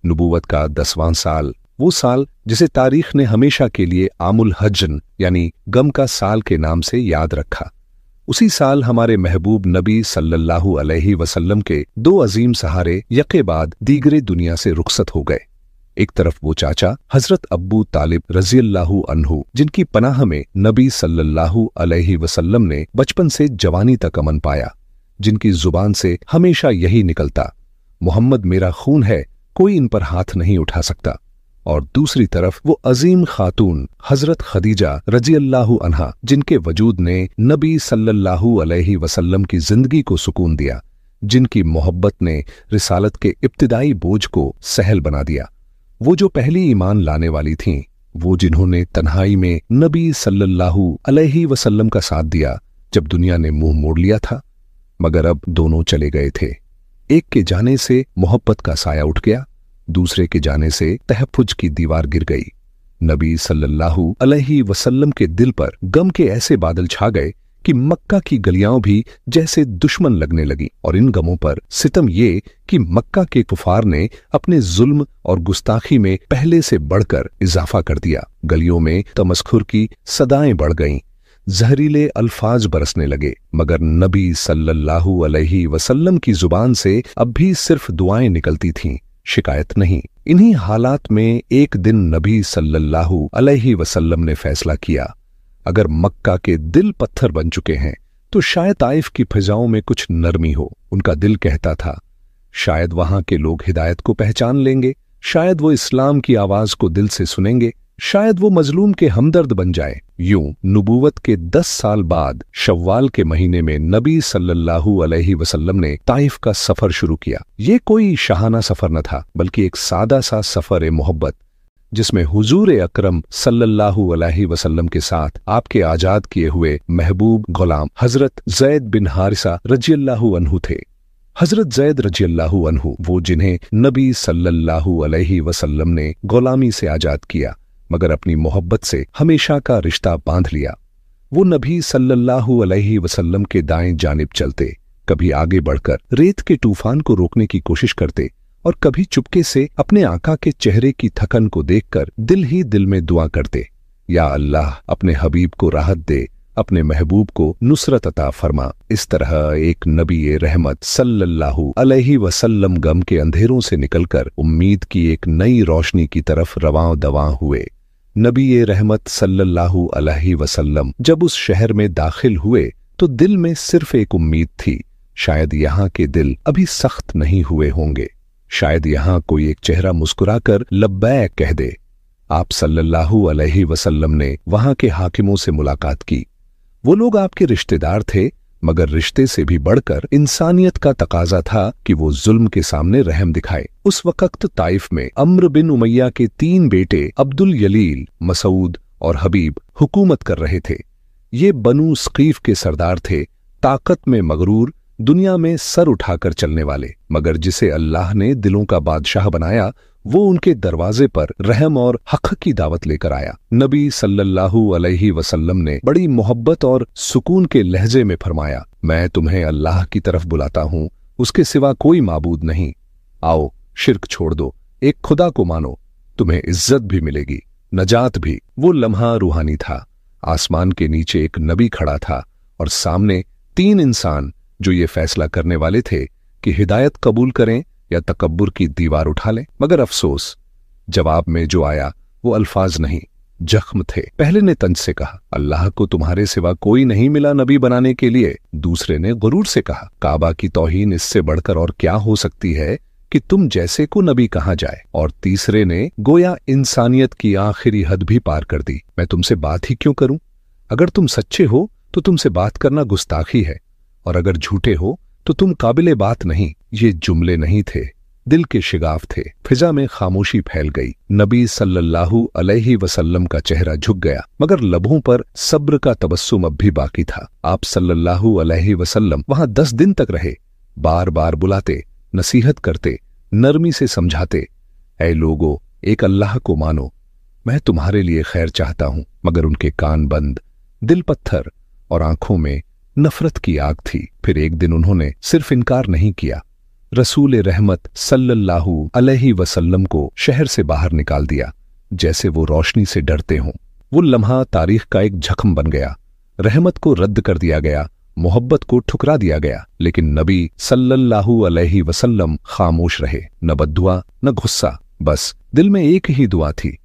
नबूवत का 10वां साल, वो साल जिसे तारीख ने हमेशा के लिए आमुल हजन यानी गम का साल के नाम से याद रखा। उसी साल हमारे महबूब नबी सल्लल्लाहु अलैहि वसल्लम के 2 अजीम सहारे यके बाद दीगरे दुनिया से रुखसत हो गए। एक तरफ वो चाचा हजरत अब्बू तालिब रज़ियल्लाहु अन्हु, जिनकी पनाह में नबी सल्लल्लाहु अलैहि वसल्लम ने बचपन से जवानी तक अमन पाया, जिनकी जुबान से हमेशा यही निकलता, मोहम्मद मेरा खून है, कोई इन पर हाथ नहीं उठा सकता। और दूसरी तरफ वो अजीम खातून हजरत खदीजा रज़ियल्लाहु अन्हा, जिनके वजूद ने नबी सल्लल्लाहु अलैहि वसल्लम की जिंदगी को सुकून दिया, जिनकी मोहब्बत ने रिसालत के इब्तिदाई बोझ को सहल बना दिया। वो जो पहली ईमान लाने वाली थीं, वो जिन्होंने तन्हाई में नबी सल्लल्लाहु अलैहि वसल्लम का साथ दिया जब दुनिया ने मुंह मोड़ लिया था। मगर अब दोनों चले गए थे। एक के जाने से मोहब्बत का साया उठ गया, दूसरे के जाने से तहफ्फुज की दीवार गिर गई। नबी सल्लल्लाहु अलैहि वसल्लम के दिल पर गम के ऐसे बादल छा गए कि मक्का की गलियां भी जैसे दुश्मन लगने लगी। और इन गमों पर सितम ये कि मक्का के कुफार ने अपने जुल्म और गुस्ताखी में पहले से बढ़कर इजाफा कर दिया। गलियों में तमस्खुर की सदाएं बढ़ गईं, जहरीले अल्फाज बरसने लगे, मगर नबी सल्लल्लाहु अलैहि वसल्लम की जुबान से अब भी सिर्फ दुआएं निकलती थीं, शिकायत नहीं। इन्हीं हालात में एक दिन नबी सल्लल्लाहु अलैहि वसल्लम ने फैसला किया, अगर मक्का के दिल पत्थर बन चुके हैं तो शायद ताइफ की फिजाओं में कुछ नरमी हो। उनका दिल कहता था, शायद वहां के लोग हिदायत को पहचान लेंगे, शायद वो इस्लाम की आवाज को दिल से सुनेंगे, शायद वो मजलूम के हमदर्द बन जाए। यूं नबूवत के 10 साल बाद शव्वाल के महीने में नबी सल्लल्लाहु अलैहि वसल्लम ने ताइफ का सफर शुरू किया। ये कोई शाहाना सफर न था, बल्कि एक सादा सा सफर मोहब्बत, जिसमें हुजूर अकरम सल्लल्लाहु अलैहि वसल्लम के साथ आपके आजाद किए हुए महबूब गुलाम हजरत ज़ैद बिन हारिसा रज़ियल्लाहु अन्हु थे। हजरत ज़ैद रज़ियल्लाहु अन्हु, वो जिन्हें नबी सल्लल्लाहु अलैहि वसल्लम ने गुलामी से आजाद किया, मगर अपनी मोहब्बत से हमेशा का रिश्ता बांध लिया। वो नबी सल्लल्लाहु अलैहि वसल्लम के दाएं जानिब चलते, कभी आगे बढ़कर रेत के तूफान को रोकने की कोशिश करते और कभी चुपके से अपने आका के चेहरे की थकन को देखकर दिल ही दिल में दुआ करते, या अल्लाह अपने हबीब को राहत दे, अपने महबूब को नुसरत अता फरमा। इस तरह एक नबी रहमत सल्लल्लाहु अलैहि वसल्लम गम के अंधेरों से निकलकर उम्मीद की एक नई रोशनी की तरफ रवां दवां हुए। नबी रहमत सल्लल्लाहु अलैहि वसल्लम जब उस शहर में दाखिल हुए तो दिल में सिर्फ एक उम्मीद थी, शायद यहाँ के दिल अभी सख्त नहीं हुए होंगे, शायद यहाँ कोई एक चेहरा मुस्कुराकर लब्बैक कह दे। आप सल्लल्लाहु अलैहि वसल्लम ने वहां के हाकिमों से मुलाकात की। वो लोग आपके रिश्तेदार थे, मगर रिश्ते से भी बढ़कर इंसानियत का तकाजा था कि वो जुल्म के सामने रहम दिखाए। उस वक्त ताइफ में अम्र बिन उमैया के 3 बेटे अब्दुल यलील, मसूद और हबीब हुकूमत कर रहे थे। ये बनु सकीफ के सरदार थे, ताकत में मगरूर, दुनिया में सर उठाकर चलने वाले, मगर जिसे अल्लाह ने दिलों का बादशाह बनाया वो उनके दरवाजे पर रहम और हक की दावत लेकर आया। नबी सल्लल्लाहु अलैहि वसल्लम ने बड़ी मोहब्बत और सुकून के लहजे में फरमाया, मैं तुम्हें अल्लाह की तरफ बुलाता हूँ, उसके सिवा कोई माबूद नहीं। आओ शिर्क छोड़ दो, एक खुदा को मानो, तुम्हें इज्जत भी मिलेगी, नजात भी। वो लम्हा रूहानी था। आसमान के नीचे एक नबी खड़ा था और सामने 3 इंसान जो ये फैसला करने वाले थे कि हिदायत कबूल करें या तकब्बुर की दीवार उठा लें। मगर अफसोस, जवाब में जो आया वो अल्फाज नहीं, जख्म थे। पहले ने तंज से कहा, अल्लाह को तुम्हारे सिवा कोई नहीं मिला नबी बनाने के लिए। दूसरे ने गुरूर से कहा, काबा की तौहीन इससे बढ़कर और क्या हो सकती है कि तुम जैसे को नबी कहा जाए। और तीसरे ने गोया इंसानियत की आखिरी हद भी पार कर दी, मैं तुमसे बात ही क्यों करूं? अगर तुम सच्चे हो तो तुमसे बात करना गुस्ताखी है, और अगर झूठे हो तो तुम काबिले बात नहीं। ये जुमले नहीं थे, दिल के शिगाफ थे। फिजा में खामोशी फैल गई। नबी सल्लल्लाहु अलैहि वसल्लम का चेहरा झुक गया, मगर लबों पर सब्र का तबस्सुम अब भी बाकी था। आप सल्लल्लाहु अलैहि वसल्लम वहां 10 दिन तक रहे, बार बार बुलाते, नसीहत करते, नरमी से समझाते, ऐ लोगो, एक अल्लाह को मानो, मैं तुम्हारे लिए खैर चाहता हूं। मगर उनके कान बंद, दिल पत्थर और आंखों में नफरत की आग थी। फिर एक दिन उन्होंने सिर्फ इनकार नहीं किया, रसूल रहमत सल्लल्लाहु अलैहि वसल्लम को शहर से बाहर निकाल दिया, जैसे वो रोशनी से डरते हों। वो लम्हा तारीख का एक जख्म बन गया। रहमत को रद्द कर दिया गया, मोहब्बत को ठुकरा दिया गया, लेकिन नबी सल्लल्लाहु अलैहि वसल्लम खामोश रहे। न बद्दुआ न गुस्सा, बस दिल में एक ही दुआ थी,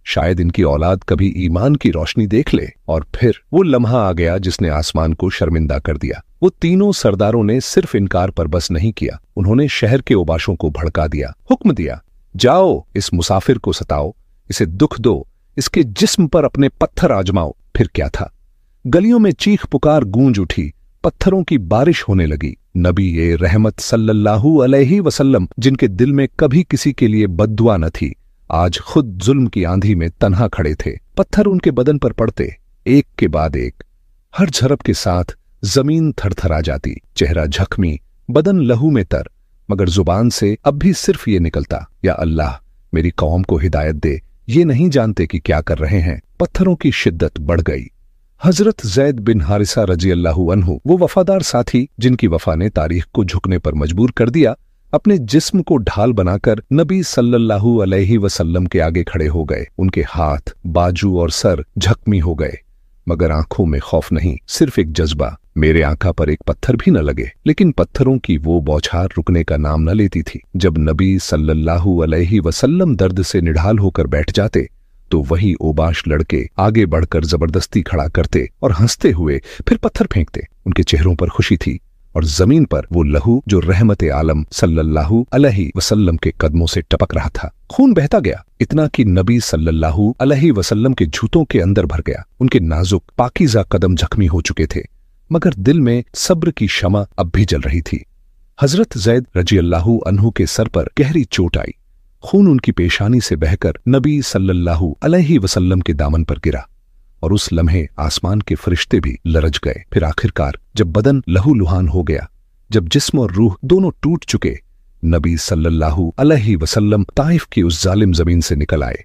शायद इनकी औलाद कभी ईमान की रोशनी देख ले। और फिर वो लम्हा आ गया जिसने आसमान को शर्मिंदा कर दिया। वो तीनों सरदारों ने सिर्फ इनकार पर बस नहीं किया, उन्होंने शहर के ओबाशों को भड़का दिया, हुक्म दिया, जाओ इस मुसाफिर को सताओ, इसे दुख दो, इसके जिस्म पर अपने पत्थर आजमाओ। फिर क्या था, गलियों में चीख पुकार गूंज उठी, पत्थरों की बारिश होने लगी। नबी ये रहमत सल्लल्लाहु अलैहि वसल्लम, जिनके दिल में कभी किसी के लिए बद्दुआ न थी, आज खुद जुल्म की आंधी में तन्हा खड़े थे। पत्थर उनके बदन पर पड़ते, एक के बाद एक। हर झड़प के साथ जमीन थरथरा जाती, चेहरा जख्मी, बदन लहू में तर, मगर जुबान से अब भी सिर्फ ये निकलता, या अल्लाह मेरी कौम को हिदायत दे, ये नहीं जानते कि क्या कर रहे हैं। पत्थरों की शिद्दत बढ़ गई। हजरत ज़ैद बिन हारिसा रजी अल्लाहु अन्हु, वो वफादार साथी जिनकी वफा ने तारीख को झुकने पर मजबूर कर दिया, अपने जिस्म को ढाल बनाकर नबी सल्लल्लाहु अलैहि वसल्लम के आगे खड़े हो गए। उनके हाथ, बाजू और सर जख्मी हो गए, मगर आंखों में खौफ नहीं, सिर्फ एक जज्बा, मेरे आंखा पर एक पत्थर भी न लगे। लेकिन पत्थरों की वो बौछार रुकने का नाम न लेती थी। जब नबी सल्लल्लाहु अलैहि वसल्लम दर्द से निढाल होकर बैठ जाते, तो वही ओबाश लड़के आगे बढ़कर जबरदस्ती खड़ा करते और हंसते हुए फिर पत्थर फेंकते। उनके चेहरों पर खुशी थी और जमीन पर वो लहू जो रहमत आलम सल्लल्लाहु अलैहि वसल्लम के कदमों से टपक रहा था। खून बहता गया, इतना कि नबी सल्लल्लाहु अलैहि वसल्लम के जूतों के अंदर भर गया। उनके नाजुक पाकीज़ा कदम जख्मी हो चुके थे, मगर दिल में सब्र की शमा अब भी जल रही थी। हजरत ज़ैद रजी अल्लाहु अन्हु के सर पर गहरी चोट आई। खून उनकी पेशानी से बहकर नबी सल्लल्लाहु अलैहि वसल्लम के दामन पर गिरा और उस लम्हे आसमान के फरिश्ते भी लरज गए। फिर आखिरकार जब बदन लहूलुहान हो गया, जब जिस्म और रूह दोनों टूट चुके, नबी सल्लल्लाहु अलैहि वसल्लम ताइफ की उस जालिम जमीन से निकल आए।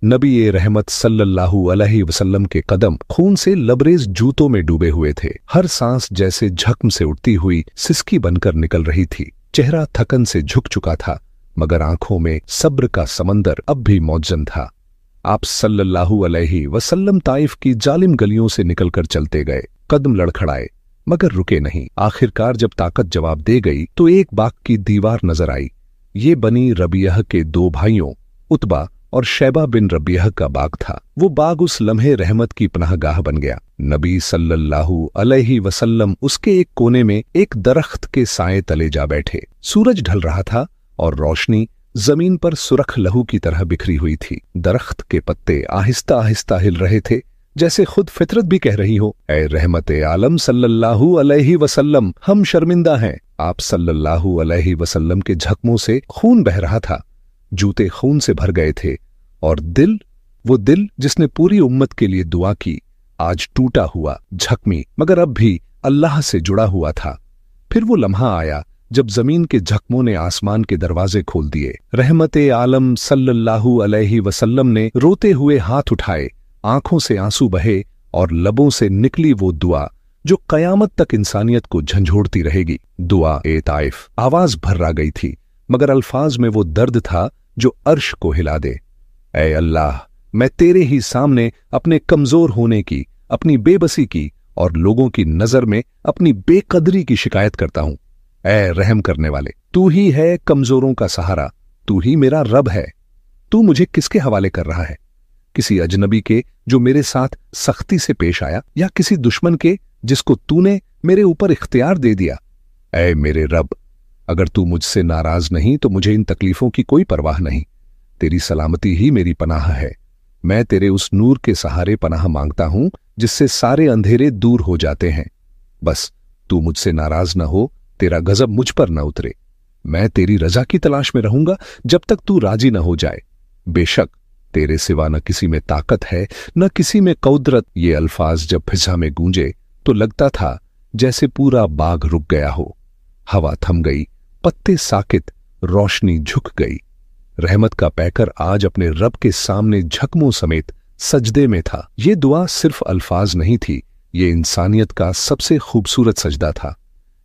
नबी रहमत सल्लल्लाहु अलैहि वसल्लम के कदम खून से लबरेज जूतों में डूबे हुए थे। हर सांस जैसे झख्म से उठती हुई सिसकी बनकर निकल रही थी। चेहरा थकन से झुक चुका था, मगर आंखों में सब्र का समंदर अब भी मौजूद था। आप सल्लल्लाहु अलैहि वसल्लम ताइफ की जालिम गलियों से निकलकर चलते गए, कदम लड़खड़ाए, मगर रुके नहीं। आखिरकार जब ताकत जवाब दे गई तो एक बाग की दीवार नजर आई। ये बनी रबियह के दो भाइयों उतबा और शैबा बिन रबियह का बाग था। वो बाग उस लम्हे रहमत की पनाहगाह बन गया। नबी सल्लल्लाहु अलैहि वसल्लम उसके एक कोने में एक दरख्त के साए तले जा बैठे। सूरज ढल रहा था और रोशनी जमीन पर सुरख लहू की तरह बिखरी हुई थी। दरख्त के पत्ते आहिस्ता आहिस्ता हिल रहे थे, जैसे खुद फितरत भी कह रही हो, ऐ रहमत आलम सल्लल्लाहु अलैहि वसल्लम, हम शर्मिंदा हैं। आप सल्लल्लाहु अलैहि वसल्लम के जख्मों से खून बह रहा था, जूते खून से भर गए थे, और दिल, वो दिल जिसने पूरी उम्मत के लिए दुआ की, आज टूटा हुआ, जख्मी, मगर अब भी अल्लाह से जुड़ा हुआ था। फिर वो लम्हा आया जब जमीन के जख्मों ने आसमान के दरवाजे खोल दिए। रहमत आलम सल्लल्लाहु अलैहि वसल्लम ने रोते हुए हाथ उठाए, आंखों से आंसू बहे और लबों से निकली वो दुआ जो कयामत तक इंसानियत को झंझोड़ती रहेगी। दुआ ए ताइफ। आवाज भर्रा गई थी, मगर अल्फाज में वो दर्द था जो अर्श को हिला दे। ऐ अल्लाह, मैं तेरे ही सामने अपने कमजोर होने की, अपनी बेबसी की और लोगों की नजर में अपनी बेकदरी की शिकायत करता हूं। ऐ रहम करने वाले, तू ही है कमजोरों का सहारा, तू ही मेरा रब है। तू मुझे किसके हवाले कर रहा है? किसी अजनबी के जो मेरे साथ सख्ती से पेश आया, या किसी दुश्मन के जिसको तूने मेरे ऊपर इख्तियार दे दिया? ऐ मेरे रब, अगर तू मुझसे नाराज नहीं तो मुझे इन तकलीफों की कोई परवाह नहीं। तेरी सलामती ही मेरी पनाह है। मैं तेरे उस नूर के सहारे पनाह मांगता हूं जिससे सारे अंधेरे दूर हो जाते हैं। बस तू मुझसे नाराज न हो, तेरा गजब मुझ पर न उतरे। मैं तेरी रजा की तलाश में रहूंगा जब तक तू राजी न हो जाए। बेशक तेरे सिवा न किसी में ताकत है, न किसी में कौदरत। ये अल्फाज जब फिजा में गूंजे तो लगता था जैसे पूरा बाग रुक गया हो। हवा थम गई, पत्ते साकित, रोशनी झुक गई। रहमत का पैकर आज अपने रब के सामने झकमों समेत सजदे में था। ये दुआ सिर्फ अल्फाज नहीं थी, ये इंसानियत का सबसे खूबसूरत सजदा था।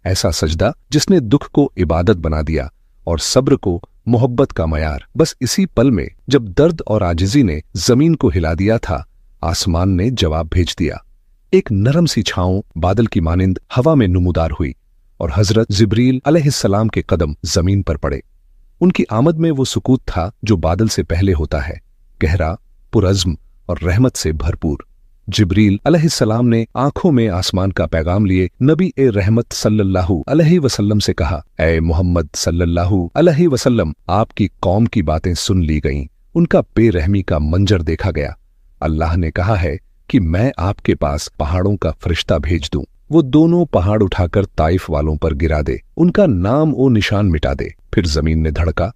ऐसा सजदा जिसने दुख को इबादत बना दिया और सब्र को मोहब्बत का मयार। बस इसी पल में जब दर्द और आजिजी ने जमीन को हिला दिया था, आसमान ने जवाब भेज दिया। एक नरम सी छांव बादल की मानिंद हवा में नुमुदार हुई और हजरत जिब्रील अलैहिस्सलाम के कदम जमीन पर पड़े। उनकी आमद में वो सुकूत था जो बादल से पहले होता है, गहरा, पुरअज़्म और रहमत से भरपूर। जिब्रील अलैहिस्सलाम ने आंखों में आसमान का पैगाम लिए नबी ए रहमत सल्लल्लाहु अलैहि वसल्लम से कहा, ऐ मोहम्मद सल्लल्लाहु अलैहि वसल्लम, आपकी कौम की बातें सुन ली गईं, उनका बेरहमी का मंजर देखा गया। अल्लाह ने कहा है कि मैं आपके पास पहाड़ों का फरिश्ता भेज दूं, वो दोनों पहाड़ उठाकर ताइफ वालों पर गिरा दे, उनका नाम ओ निशान मिटा दे। फिर जमीन ने धड़का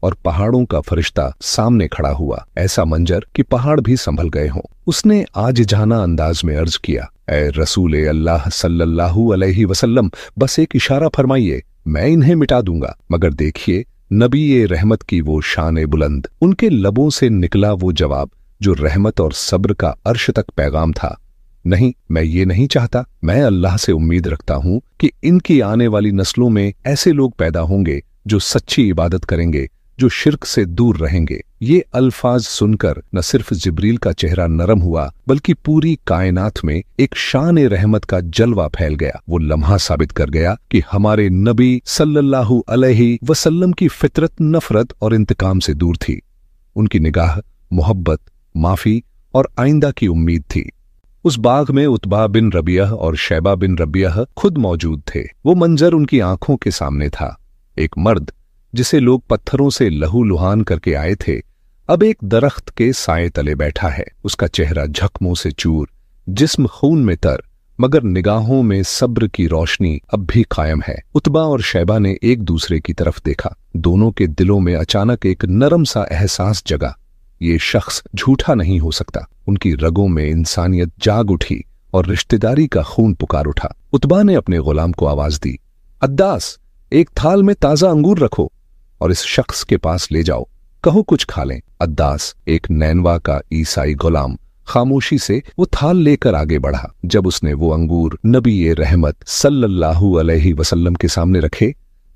और पहाड़ों का फरिश्ता सामने खड़ा हुआ, ऐसा मंजर कि पहाड़ भी संभल गए हों। उसने आज जाना अंदाज में अर्ज किया, ऐ रसूल अल्लाह सल्लल्लाहु अलैहि वसल्लम, बस एक इशारा फरमाइए, मैं इन्हें मिटा दूंगा। मगर देखिए, नबी ए रहमत की वो शान बुलंद, उनके लबों से निकला वो जवाब जो रहमत और सब्र का अर्श तक पैगाम था। नहीं, मैं ये नहीं चाहता। मैं अल्लाह से उम्मीद रखता हूं कि इनकी आने वाली नस्लों में ऐसे लोग पैदा होंगे जो सच्ची इबादत करेंगे, जो शिर्क से दूर रहेंगे। ये अल्फाज सुनकर न सिर्फ जिब्रील का चेहरा नरम हुआ, बल्कि पूरी कायनात में एक शान रहमत का जलवा फैल गया। वो लम्हा साबित कर गया कि हमारे नबी सल्लल्लाहु अलैहि वसल्लम की फितरत नफरत और इंतकाम से दूर थी। उनकी निगाह मोहब्बत, माफी और आइंदा की उम्मीद थी। उस बाग में उतबा बिन रबियह और शैबा बिन रबियह खुद मौजूद थे। वो मंजर उनकी आंखों के सामने था। एक मर्द जिसे लोग पत्थरों से लहू लुहान करके आए थे, अब एक दरख्त के साए तले बैठा है। उसका चेहरा जख्मों से चूर, जिस्म खून में तर, मगर निगाहों में सब्र की रोशनी अब भी कायम है। उतबा और शैबा ने एक दूसरे की तरफ देखा। दोनों के दिलों में अचानक एक नरम सा एहसास जगा, ये शख्स झूठा नहीं हो सकता। उनकी रगों में इंसानियत जाग उठी और रिश्तेदारी का खून पुकार उठा। उतबा ने अपने गुलाम को आवाज दी, अद्दास, एक थाल में ताजा अंगूर रखो और इस शख्स के पास ले जाओ, कहो कुछ खा लें। अद्दास, एक नैनवा का ईसाई गुलाम, खामोशी से वो थाल लेकर आगे बढ़ा। जब उसने वो अंगूर नबी ए रहमत सल्लल्लाहु अलैहि वसल्लम के सामने रखे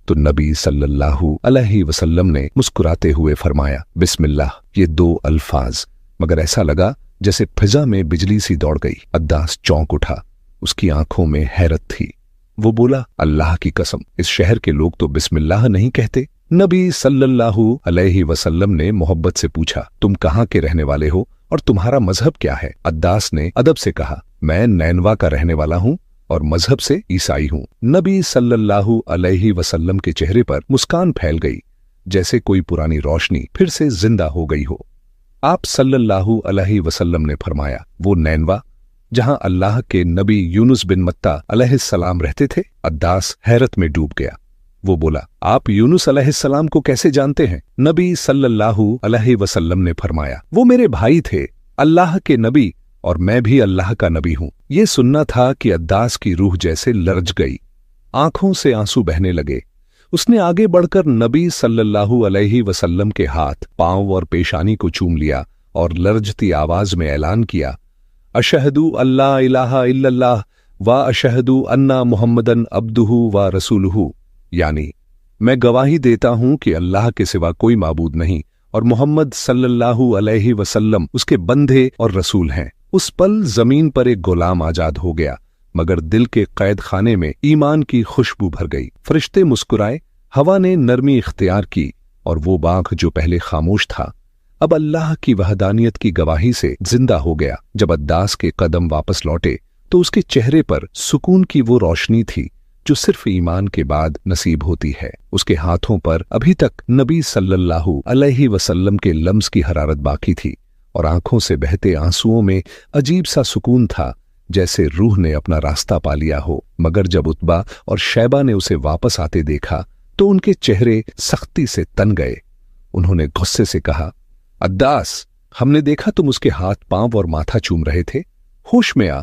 तो नबी सल्लल्लाहु अलैहि वसल्लम ने मुस्कुराते हुए फरमाया, बिस्मिल्लाह। ये दो अल्फाज, मगर ऐसा लगा जैसे फिजा में बिजली सी दौड़ गई। अद्दास चौंक उठा, उसकी आंखों में हैरत थी। वो बोला, अल्लाह की कसम, इस शहर के लोग तो बिस्मिल्लाह नहीं कहते। नबी सल्लल्लाहु अलैहि वसल्लम ने मोहब्बत से पूछा, तुम कहाँ के रहने वाले हो और तुम्हारा मजहब क्या है? अद्दास ने अदब से कहा, मैं नैनवा का रहने वाला हूँ और मजहब से ईसाई हूँ। नबी सल्लल्लाहु अलैहि वसल्लम के चेहरे पर मुस्कान फैल गई, जैसे कोई पुरानी रोशनी फिर से जिंदा हो गई हो। आप सल्लल्लाहु अलैहि वसल्लम ने फरमाया, वो नैनवा जहां अल्लाह के नबी यूनुस बिन मत्ता अलैहिस्सलाम रहते थे। अद्दास हैरत में डूब गया। वो बोला, आप यूनुस अलैहिस्सलाम को कैसे जानते हैं? नबी सल्लल्लाहु अलैहि वसल्लम ने फरमाया, वो मेरे भाई थे, अल्लाह के नबी, और मैं भी अल्लाह का नबी हूं। ये सुनना था कि अद्दास की रूह जैसे लरज गई, आंखों से आंसू बहने लगे। उसने आगे बढ़कर नबी सल्लल्लाहु अलैहि वसल्लम के हाथ, पांव और पेशानी को चूम लिया और लरजती आवाज में ऐलान किया, अशहदु अल्ला इलाहा इल्लल्लाह व अशहदु अन्ना मुहम्मदन अब्दुहु व रसूलुहु, यानी मैं गवाही देता हूं कि अल्लाह के सिवा कोई माबूद नहीं और मोहम्मद सल्लल्लाहु अलैहि वसल्लम उसके बंधे और रसूल हैं। उस पल जमीन पर एक गुलाम आजाद हो गया, मगर दिल के कैद खाने में ईमान की खुशबू भर गई। फरिश्ते मुस्कुराए, हवा ने नरमी इख्तियार की और वो बाग जो पहले खामोश था अब अल्लाह की वहदानियत की गवाही से जिंदा हो गया। जब अद्दास के कदम वापस लौटे तो उसके चेहरे पर सुकून की वो रोशनी थी जो सिर्फ ईमान के बाद नसीब होती है। उसके हाथों पर अभी तक नबी सल्लल्लाहु अलैहि वसल्लम के लम्स की हरारत बाकी थी और आंखों से बहते आंसुओं में अजीब सा सुकून था, जैसे रूह ने अपना रास्ता पा लिया हो। मगर जब उतबा और शैबा ने उसे वापस आते देखा तो उनके चेहरे सख्ती से तन गए। उन्होंने गुस्से से कहा, अद्दास, हमने देखा तुम उसके हाथ, पांव और माथा चूम रहे थे। होश में आ,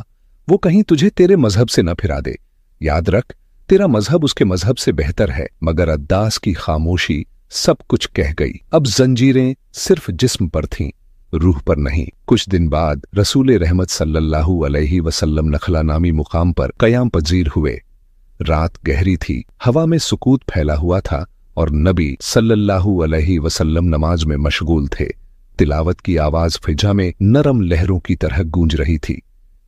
वो कहीं तुझे तेरे मजहब से न फिरा दे। याद रख, तेरा मजहब उसके मजहब से बेहतर है। मगर अद्दास की खामोशी सब कुछ कह गई। अब जंजीरें सिर्फ जिस्म पर थीं, रूह पर नहीं। कुछ दिन बाद रसूल रहमत सल्लल्लाहु अलैहि वसल्लम नखला नामी मुकाम पर कयाम पजीर हुए। रात गहरी थी, हवा में सुकूत फैला हुआ था और नबी सल्लल्लाहु अलैहि वसल्लम नमाज में मशगूल थे। तिलावत की आवाज फिजा में नरम लहरों की तरह गूंज रही थी।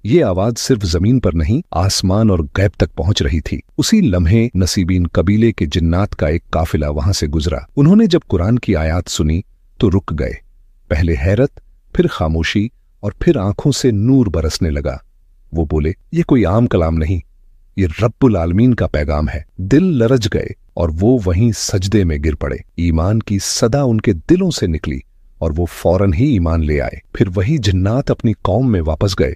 ये आवाज सिर्फ जमीन पर नहीं, आसमान और गैब तक पहुंच रही थी। उसी लम्हे नसीबीन कबीले के जिन्नात का एक काफिला वहां से गुजरा। उन्होंने जब कुरान की आयात सुनी तो रुक गए। पहले हैरत, फिर खामोशी और फिर आंखों से नूर बरसने लगा। वो बोले, ये कोई आम कलाम नहीं, ये रब्बुल आलमीन का पैगाम है। दिल लरज गए और वो वहीं सजदे में गिर पड़े। ईमान की सदा उनके दिलों से निकली और वो फौरन ही ईमान ले आए। फिर वही जिन्नात अपनी कौम में वापस गए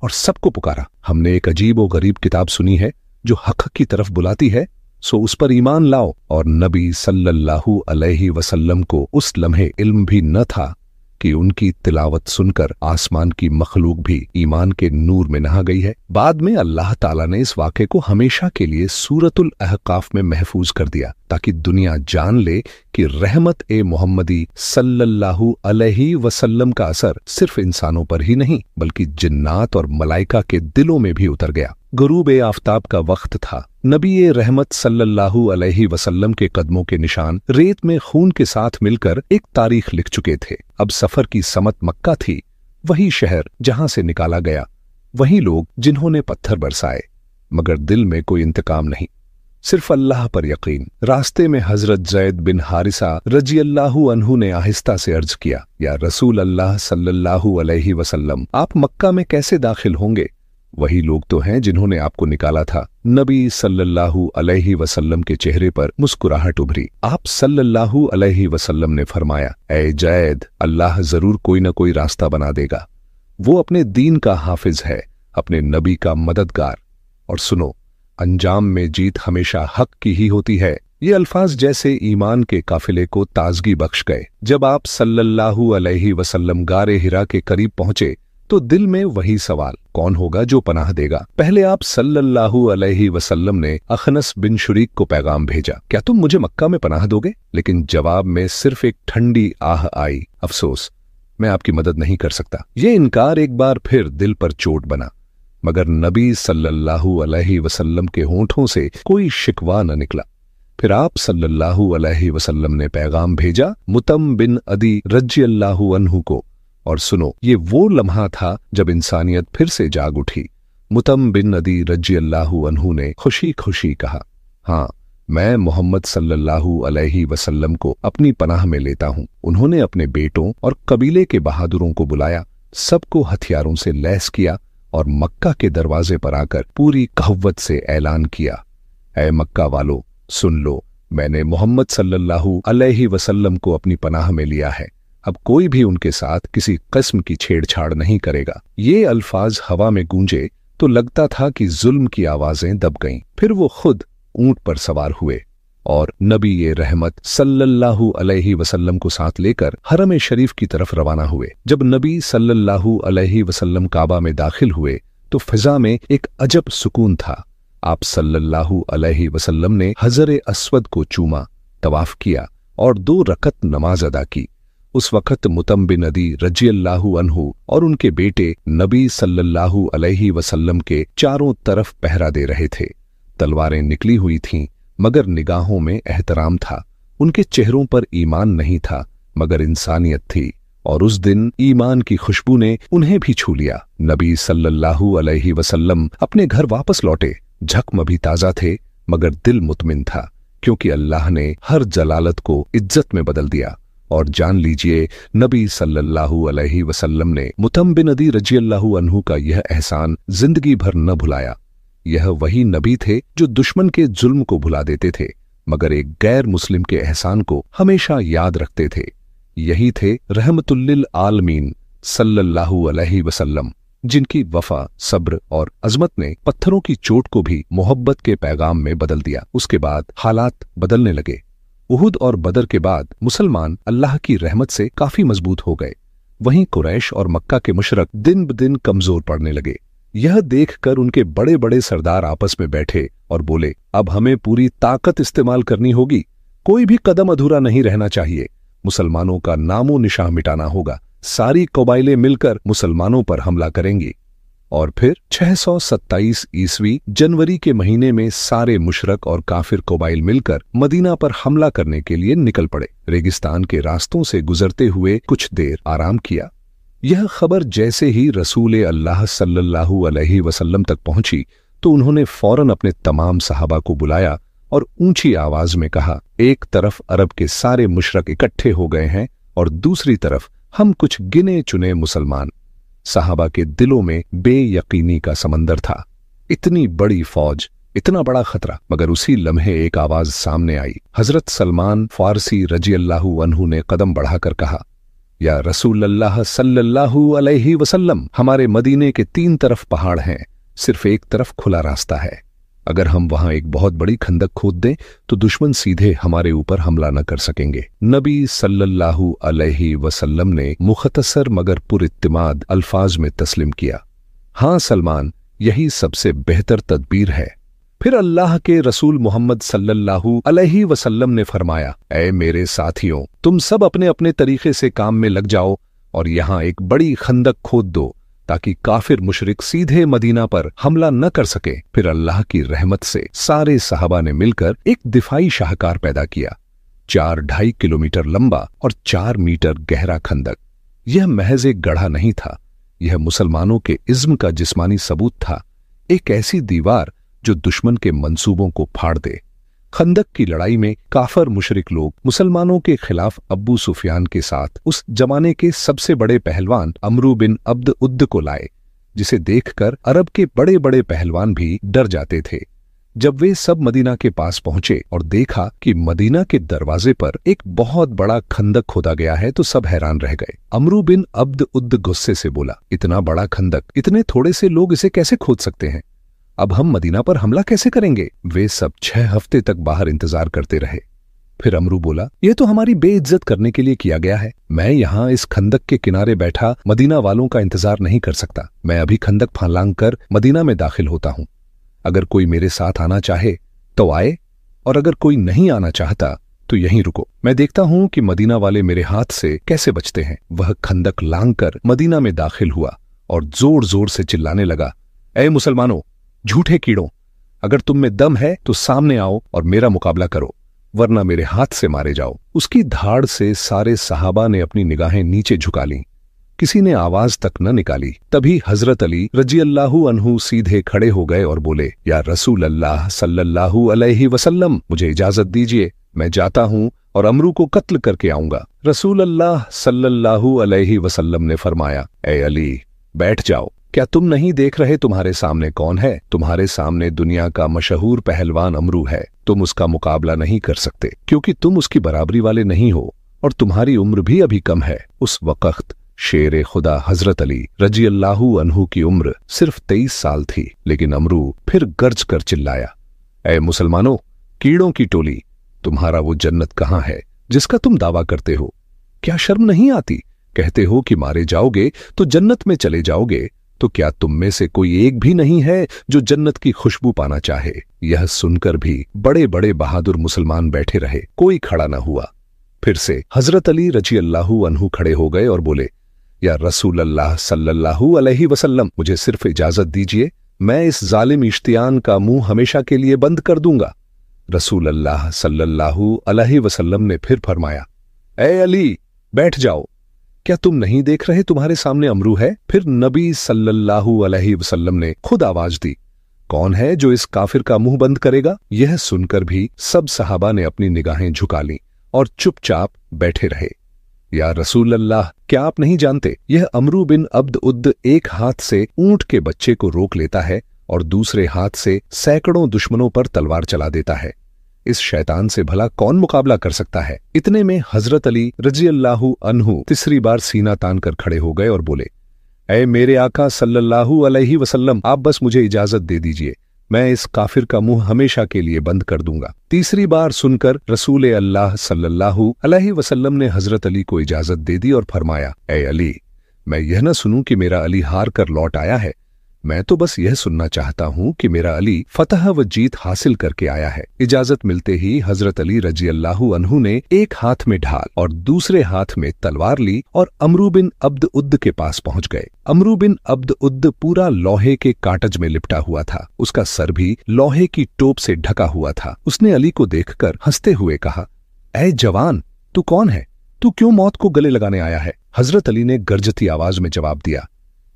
और सबको पुकारा, हमने एक अजीब और गरीब किताब सुनी है जो हक की तरफ बुलाती है, सो उस पर ईमान लाओ। और नबी सल्लल्लाहु अलैहि वसल्लम को उस लम्हे इल्म भी न था कि उनकी तिलावत सुनकर आसमान की मखलूक भी ईमान के नूर में नहा गई है। बाद में अल्लाह ताला ने इस वाक़े को हमेशा के लिए सूरतुल अहकाफ में महफूज कर दिया ताकि दुनिया जान ले कि रहमत ए मोहम्मदी सल्लल्लाहु अलैहि वसल्लम का असर सिर्फ इंसानों पर ही नहीं बल्कि जिन्नात और मलाइका के दिलों में भी उतर गया। गुरूब ए आफ्ताब का वक्त था। नबी ए रहमत सल्लल्लाहु अलैहि वसल्लम के कदमों के निशान रेत में खून के साथ मिलकर एक तारीख लिख चुके थे। अब सफर की समत मक्का थी, वही शहर जहां से निकाला गया, वही लोग जिन्होंने पत्थर बरसाए, मगर दिल में कोई इंतकाम नहीं, सिर्फ अल्लाह पर यकीन। रास्ते में हजरत जैद बिन हारिसा रजियल्लाहु अन्हु ने आहिस्ता से अर्ज किया, या रसूल अल्लाह सल्लल्लाहु अलैहि वसल्लम, आप मक्का में कैसे दाखिल होंगे? वही लोग तो हैं जिन्होंने आपको निकाला था। नबी सल्लल्लाहु अलैहि वसल्लम के चेहरे पर मुस्कुराहट उभरी। आप सल्लल्लाहु अलैहि वसल्लम ने फरमाया, ऐ जैद, अल्लाह जरूर कोई न कोई रास्ता बना देगा। वो अपने दीन का हाफिज है, अपने नबी का मददगार। और सुनो, अंजाम में जीत हमेशा हक की ही होती है। ये अल्फाज जैसे ईमान के काफिले को ताजगी बख्श गए। जब आप सल्लल्लाहु अलैहि वसल्लम गारे हिरा के करीब पहुंचे तो दिल में वही सवाल, कौन होगा जो पनाह देगा? पहले आप सल्लल्लाहु अलैहि वसल्लम ने अखनस बिन शुरीक को पैगाम भेजा, क्या तुम मुझे मक्का में पनाह दोगे? लेकिन जवाब में सिर्फ एक ठंडी आह आई, अफसोस, मैं आपकी मदद नहीं कर सकता। ये इनकार एक बार फिर दिल पर चोट बना, मगर नबी सल्लल्लाहु अलैहि वसल्लम के होंठों से कोई शिकवा न निकला। फिर आप सल्लल्लाहु अलैहि वसल्लम ने पैगाम भेजा मुतम बिन अदी रज़ियल्लाहु अन्हु को। और सुनो, ये वो लम्हा था जब इंसानियत फिर से जाग उठी। मुतम बिन अदी रज़ियल्लाहु अन्हु ने खुशी खुशी कहा, हाँ, मैं मोहम्मद सल्लल्लाहु अलैहि वसल्लम को अपनी पनाह में लेता हूँ। उन्होंने अपने बेटों और कबीले के बहादुरों को बुलाया, सबको हथियारों से लैस किया और मक्का के दरवाजे पर आकर पूरी कव्वत से ऐलान किया, ऐ मक्का वालों, सुन लो, मैंने मोहम्मद सल्लल्लाहु अलैहि वसल्लम को अपनी पनाह में लिया है। अब कोई भी उनके साथ किसी किस्म की छेड़छाड़ नहीं करेगा। ये अल्फाज हवा में गूंजे तो लगता था कि जुल्म की आवाजें दब गईं। फिर वो खुद ऊंट पर सवार हुए और नबी ये रहमत सल्लल्लाहु अलैहि वसल्लम को साथ लेकर हरम शरीफ की तरफ रवाना हुए। जब नबी सल्लल्लाहु अलैहि वसल्लम काबा में दाखिल हुए तो फिजा में एक अजब सुकून था। आप सल्लल्लाहु अलैहि वसल्लम ने हजर अस्वद को चूमा, तवाफ किया और 2 रकत नमाज अदा की। उस वक़्त मुतम बिन अदी रज़ियल्लाहु अन्हु और उनके बेटे नबी सल्लल्लाहु अलैहि वसल्लम के चारों तरफ पहरा दे रहे थे। तलवारें निकली हुई थीं, मगर निगाहों में एहतराम था। उनके चेहरों पर ईमान नहीं था, मगर इंसानियत थी, और उस दिन ईमान की खुशबू ने उन्हें भी छू लिया। नबी सल्लल्लाहु अलैहि वसल्लम अपने घर वापस लौटे। जख्म भी ताज़ा थे, मगर दिल मुतमिन था, क्योंकि अल्लाह ने हर जलालत को इज्जत में बदल दिया। और जान लीजिए, नबी सल्लल्लाहु अलैहि वसल्लम ने मुतम बिन अदी रज़ियल्लाहु अन्हु का यह एहसान जिंदगी भर न भुलाया। यह वही नबी थे जो दुश्मन के जुल्म को भुला देते थे, मगर एक गैर मुस्लिम के एहसान को हमेशा याद रखते थे। यही थे रहमतुल्लिल आलमीन सल्लल्लाहु अलैहि वसल्लम, जिनकी वफा, सब्र और अजमत ने पत्थरों की चोट को भी मोहब्बत के पैगाम में बदल दिया। उसके बाद हालात बदलने लगे। उहुद और बदर के बाद मुसलमान अल्लाह की रहमत से काफी मजबूत हो गए। वहीं कुरैश और मक्का के मुशरक दिन ब दिन कमजोर पड़ने लगे। यह देखकर उनके बड़े बड़े सरदार आपस में बैठे और बोले, अब हमें पूरी ताकत इस्तेमाल करनी होगी। कोई भी कदम अधूरा नहीं रहना चाहिए। मुसलमानों का नामो निशान मिटाना होगा। सारी कबाइलें मिलकर मुसलमानों पर हमला करेंगी। और फिर 627 ईस्वी जनवरी के महीने में सारे मुशरक और काफिर कबाइल मिलकर मदीना पर हमला करने के लिए निकल पड़े। रेगिस्तान के रास्तों से गुजरते हुए कुछ देर आराम किया। यह खबर जैसे ही रसूल अल्लाह सल्लल्लाहु अलैहि वसल्लम तक पहुंची तो उन्होंने फौरन अपने तमाम सहाबा को बुलाया और ऊंची आवाज में कहा, एक तरफ अरब के सारे मुशरक इकट्ठे हो गए हैं और दूसरी तरफ हम कुछ गिने चुने मुसलमान। सहाबा के दिलों में बेयकीनी का समंदर था। इतनी बड़ी फौज, इतना बड़ा खतरा। मगर उसी लम्हे एक आवाज सामने आई। हजरत सलमान फारसी रजियल्लाहु अन्हु ने कदम बढ़ाकर कहा, या रसूल अल्लाह सल्लल्लाहु अलैहि वसल्लम, हमारे मदीने के 3 तरफ पहाड़ हैं, सिर्फ एक तरफ खुला रास्ता है। अगर हम वहां एक बहुत बड़ी खंदक खोद दें तो दुश्मन सीधे हमारे ऊपर हमला न कर सकेंगे। नबी सल्लल्लाहु अलैहि वसल्लम ने मुख्तसर मगर पुरित्तिमाद अल्फाज में तस्लीम किया, हाँ सलमान, यही सबसे बेहतर तदबीर है। फिर अल्लाह के रसूल मोहम्मद सल्लल्लाहु अलैहि वसल्लम ने फरमाया, ऐ मेरे साथियों, तुम सब अपने अपने तरीके से काम में लग जाओ और यहां एक बड़ी खंदक खोद दो ताकि काफिर मुशरिक सीधे मदीना पर हमला न कर सके। फिर अल्लाह की रहमत से सारे सहाबा ने मिलकर एक दिफाई शाहकार पैदा किया। 4-2.5 किलोमीटर लंबा और 4 मीटर गहरा खंदक। यह महज एक गढ़ा नहीं था, यह मुसलमानों के इज्म का जिस्मानी सबूत था। एक ऐसी दीवार जो दुश्मन के मंसूबों को फाड़ दे। खंदक की लड़ाई में काफर मुशरिक लोग मुसलमानों के खिलाफ अब्बू सुफियान के साथ उस जमाने के सबसे बड़े पहलवान अमरू बिन अब्द उद्द को लाए, जिसे देखकर अरब के बड़े बड़े पहलवान भी डर जाते थे। जब वे सब मदीना के पास पहुंचे और देखा कि मदीना के दरवाजे पर एक बहुत बड़ा खंदक खोदा गया है तो सब हैरान रह गए। अमरू बिन अब्द उद्द गुस्से से बोला, इतना बड़ा खंदक, इतने थोड़े से लोग इसे कैसे खोद सकते हैं? अब हम मदीना पर हमला कैसे करेंगे? वे सब 6 हफ्ते तक बाहर इंतजार करते रहे। फिर अमरू बोला, यह तो हमारी बेइज्जत करने के लिए किया गया है। मैं यहाँ इस खंदक के किनारे बैठा मदीना वालों का इंतजार नहीं कर सकता। मैं अभी खंदक फालांग कर मदीना में दाखिल होता हूँ। अगर कोई मेरे साथ आना चाहे तो आए, और अगर कोई नहीं आना चाहता तो यहीं रुको। मैं देखता हूँ कि मदीना वाले मेरे हाथ से कैसे बचते हैं। वह खंदक लांग कर मदीना में दाखिल हुआ और जोर जोर से चिल्लाने लगा, ऐ मुसलमानों, झूठे कीड़ों, अगर तुम में दम है तो सामने आओ और मेरा मुकाबला करो, वरना मेरे हाथ से मारे जाओ। उसकी धाड़ से सारे सहाबा ने अपनी निगाहें नीचे झुका लीं। किसी ने आवाज तक न निकाली। तभी हजरत अली रजियल्लाहु अन्हु सीधे खड़े हो गए और बोले, या रसूल अल्लाह सल्लल्लाहु अलैहि वसल्लम, मुझे इजाजत दीजिए, मैं जाता हूं और अमरू को कत्ल करके आऊंगा। रसूल अल्लाह सल्लल्लाहु अलैहि वसल्लम ने फरमाया, ए अली, बैठ जाओ। क्या तुम नहीं देख रहे तुम्हारे सामने कौन है? तुम्हारे सामने दुनिया का मशहूर पहलवान अमरू है। तुम उसका मुकाबला नहीं कर सकते क्योंकि तुम उसकी बराबरी वाले नहीं हो और तुम्हारी उम्र भी अभी कम है। उस वक्त शेर खुदा हजरत अली रजियल्लाहु अन्हु की उम्र सिर्फ 23 साल थी। लेकिन अमरू फिर गर्ज कर चिल्लाया, ऐ मुसलमानों, कीड़ों की टोली, तुम्हारा वो जन्नत कहाँ है जिसका तुम दावा करते हो? क्या शर्म नहीं आती? कहते हो कि मारे जाओगे तो जन्नत में चले जाओगे, तो क्या तुम में से कोई एक भी नहीं है जो जन्नत की खुशबू पाना चाहे? यह सुनकर भी बड़े बड़े बहादुर मुसलमान बैठे रहे, कोई खड़ा न हुआ। फिर से हजरत अली रजियल्लाहु अन्हु खड़े हो गए और बोले, या रसूल अल्लाह सल्लल्लाहु अलैहि वसल्लम, मुझे सिर्फ इजाजत दीजिए, मैं इस जालिम इश्तियान का मुंह हमेशा के लिए बंद कर दूंगा। रसूल अल्लाह सल्लल्लाहु अलैहि वसल्लम ने फिर फरमाया, ए अली, बैठ जाओ। क्या तुम नहीं देख रहे तुम्हारे सामने अमरू है? फिर नबी सल्लल्लाहु अलैहि वसल्लम ने खुद आवाज दी, कौन है जो इस काफिर का मुंह बंद करेगा? यह सुनकर भी सब सहाबा ने अपनी निगाहें झुका लीं और चुपचाप बैठे रहे। या रसूल अल्लाह, क्या आप नहीं जानते, यह अमरू बिन अब्द उद्द एक हाथ से ऊंट के बच्चे को रोक लेता है और दूसरे हाथ से सैकड़ों दुश्मनों पर तलवार चला देता है। इस शैतान से भला कौन मुकाबला कर सकता है? इतने में हजरत अली रजियल्लाहु अन्हु तीसरी बार सीना तान कर खड़े हो गए और बोले, ऐ मेरे आका सल्लल्लाहु अलैहि वसल्लम, आप बस मुझे इजाजत दे दीजिए, मैं इस काफिर का मुंह हमेशा के लिए बंद कर दूंगा। तीसरी बार सुनकर रसूल अल्लाह सल्लल्लाहु अलैहि वसल्लम ने हजरत अली को इजाजत दे दी और फरमाया, ऐ अली, मैं यह न सुनूं कि मेरा अली हार कर लौट आया है। मैं तो बस यह सुनना चाहता हूँ कि मेरा अली फतह व जीत हासिल करके आया है। इजाजत मिलते ही हजरत अली रजी अल्लाहु अन्हु ने एक हाथ में ढाल और दूसरे हाथ में तलवार ली और अमरू बिन अब्द उद्द के पास पहुंच गए। अमरू बिन अब्द उद्द पूरा लोहे के काटज में लिपटा हुआ था। उसका सर भी लोहे की टोप से ढका हुआ था। उसने अली को देखकर हंसते हुए कहा, ऐ जवान, तू कौन है? तू क्यों मौत को गले लगाने आया है? हजरत अली ने गरजती आवाज में जवाब दिया,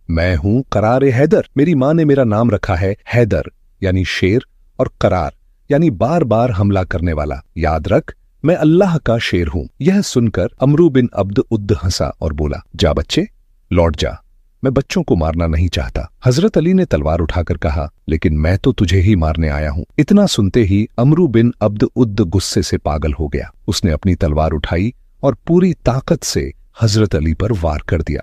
मैं हूं करार हैदर। मेरी माँ ने मेरा नाम रखा है हैदर यानी शेर, और करार यानी बार बार हमला करने वाला। याद रख, मैं अल्लाह का शेर हूं। यह सुनकर अमरू बिन अब्द उद्द हंसा और बोला, जा बच्चे, लौट जा, मैं बच्चों को मारना नहीं चाहता। हजरत अली ने तलवार उठाकर कहा, लेकिन मैं तो तुझे ही मारने आया हूं। इतना सुनते ही अमरू बिन अब्द उद्द गुस्से से पागल हो गया। उसने अपनी तलवार उठाई और पूरी ताकत से हजरत अली पर वार कर दिया।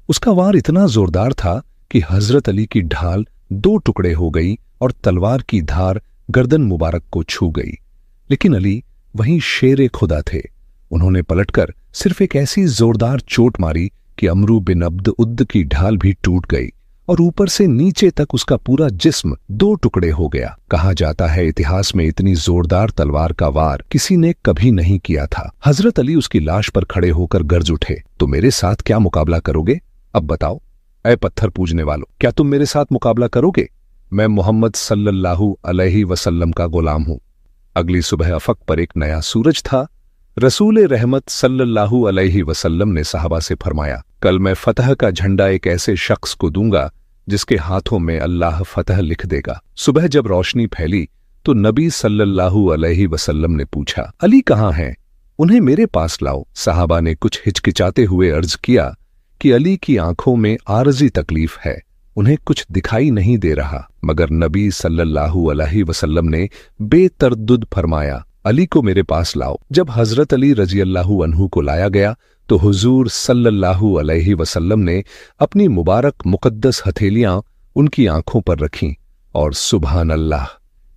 उसका वार इतना जोरदार था कि हजरत अली की ढाल दो टुकड़े हो गई और तलवार की धार गर्दन मुबारक को छू गई। लेकिन अली वहीं शेर खुदा थे। उन्होंने पलटकर सिर्फ एक ऐसी जोरदार चोट मारी कि अमरू बिन अब्द उद्द की ढाल भी टूट गई और ऊपर से नीचे तक उसका पूरा जिस्म दो टुकड़े हो गया। कहा जाता है इतिहास में इतनी जोरदार तलवार का वार किसी ने कभी नहीं किया था। हजरत अली उसकी लाश पर खड़े होकर गरज उठे, तो मेरे साथ क्या मुकाबला करोगे? अब बताओ, ऐ पत्थर पूजने वालों, क्या तुम मेरे साथ मुकाबला करोगे? मैं मोहम्मद सल्लल्लाहु अलैहि वसल्लम का गुलाम हूं। अगली सुबह अफक पर एक नया सूरज था। रसूल रहमत सल्लल्लाहु अलैहि वसल्लम ने सहाबा से फरमाया, कल मैं फतह का झंडा एक ऐसे शख्स को दूंगा जिसके हाथों में अल्लाह फतह लिख देगा। सुबह जब रोशनी फैली तो नबी सल्लल्लाहु अलैहि वसल्लम ने पूछा, अली कहाँ हैं? उन्हें मेरे पास लाओ। सहाबा ने कुछ हिचकिचाते हुए अर्ज किया कि अली की आंखों में आरजी तकलीफ है, उन्हें कुछ दिखाई नहीं दे रहा। मगर नबी सल्लल्लाहु अलैहि वसल्लम ने बेतरद्दुद फरमाया, अली को मेरे पास लाओ। जब हजरत अली रजी अल्लाहु अन्हु को लाया गया तो हुजूर सल्लल्लाहु अलैहि वसल्लम ने अपनी मुबारक मुकद्दस हथेलियां उनकी आंखों पर रखीं और सुभान अल्लाह,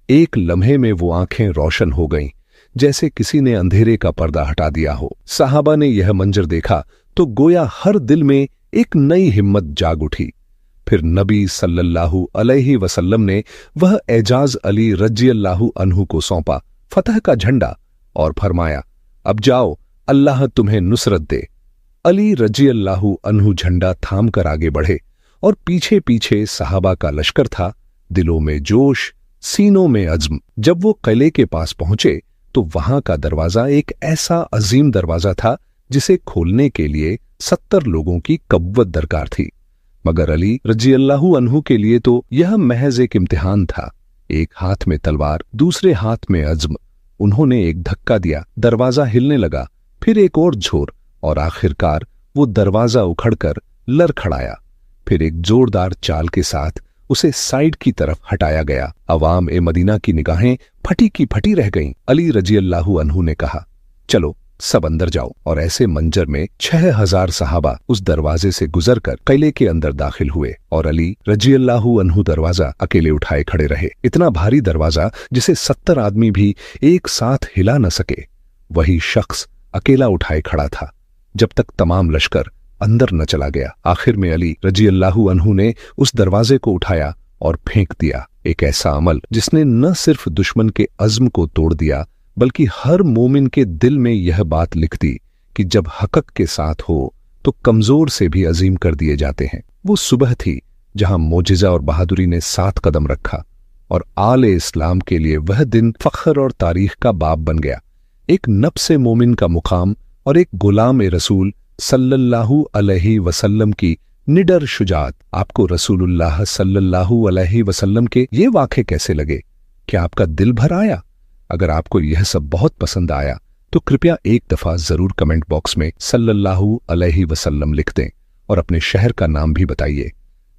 एक लम्हे में वो आंखें रोशन हो गईं जैसे किसी ने अंधेरे का पर्दा हटा दिया हो। साहबा ने यह मंजर देखा तो गोया हर दिल में एक नई हिम्मत जाग उठी। फिर नबी सल्लल्लाहु अलैहि वसल्लम ने वह एजाज अली रज़ियल्लाहु अन्हु को सौंपा फतह का झंडा और फरमाया, अब जाओ, अल्लाह तुम्हें नुसरत दे। अली रज़ियल्लाहु अन्हु झंडा थाम कर आगे बढ़े और पीछे पीछे सहाबा का लश्कर था। दिलों में जोश, सीनों में अज़्म। जब वो किले के पास पहुंचे तो वहां का दरवाजा एक ऐसा अजीम दरवाजा था जिसे खोलने के लिए 70 लोगों की कव्वत दरकार थी। मगर अली रज़ियल्लाहु अन्हु के लिए तो यह महज एक इम्तिहान था। एक हाथ में तलवार, दूसरे हाथ में अज़्म। उन्होंने एक धक्का दिया, दरवाजा हिलने लगा, फिर एक और झोर और आखिरकार वो दरवाजा उखड़कर लड़खड़ाया। फिर एक जोरदार चाल के साथ उसे साइड की तरफ हटाया गया। अवाम ए मदीना की निगाहें फटी की फटी रह गईं। अली रज़ियल्लाहु अन्हु ने कहा, चलो सब अंदर जाओ। और ऐसे मंजर में 6000 सहाबा उस दरवाजे से गुजरकर किले के अंदर दाखिल हुए और अली रज़ियल्लाहु अन्हु दरवाजा अकेले उठाए खड़े रहे। इतना भारी दरवाजा जिसे 70 आदमी भी एक साथ हिला न सके, वही शख्स अकेला उठाए खड़ा था जब तक तमाम लश्कर अंदर न चला गया। आखिर में अली रज़ियल्लाहु अन्हु ने उस दरवाजे को उठाया और फेंक दिया। एक ऐसा अमल जिसने न सिर्फ दुश्मन के अज़्म को तोड़ दिया बल्कि हर मोमिन के दिल में यह बात लिख दी कि जब हक़ के साथ हो तो कमजोर से भी अजीम कर दिए जाते हैं। वो सुबह थी जहां मोजिज़ा और बहादुरी ने 7 कदम रखा और आले इस्लाम के लिए वह दिन फख्र और तारीख का बाब बन गया। एक नफ्से मोमिन का मुकाम और एक गुलाम रसूल सल्लल्लाहु अलैहि वसल्लम की निडर शुजात। आपको रसूलुल्लाह सल्लल्लाहु अलैहि वसल्लम के ये वाक़े कैसे लगे? क्या आपका दिल भर आया? अगर आपको यह सब बहुत पसंद आया तो कृपया एक दफा जरूर कमेंट बॉक्स में सल्लल्लाहु अलैहि वसल्लम लिख दें और अपने शहर का नाम भी बताइए।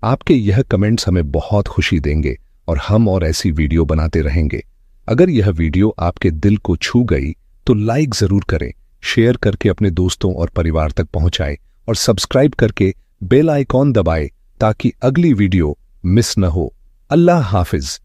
आपके यह कमेंट्स हमें बहुत खुशी देंगे और हम और ऐसी वीडियो बनाते रहेंगे। अगर यह वीडियो आपके दिल को छू गई तो लाइक जरूर करें, शेयर करके अपने दोस्तों और परिवार तक पहुंचाएं और सब्सक्राइब करके बेल आइकॉन दबाएं ताकि अगली वीडियो मिस न हो। अल्लाह हाफिज।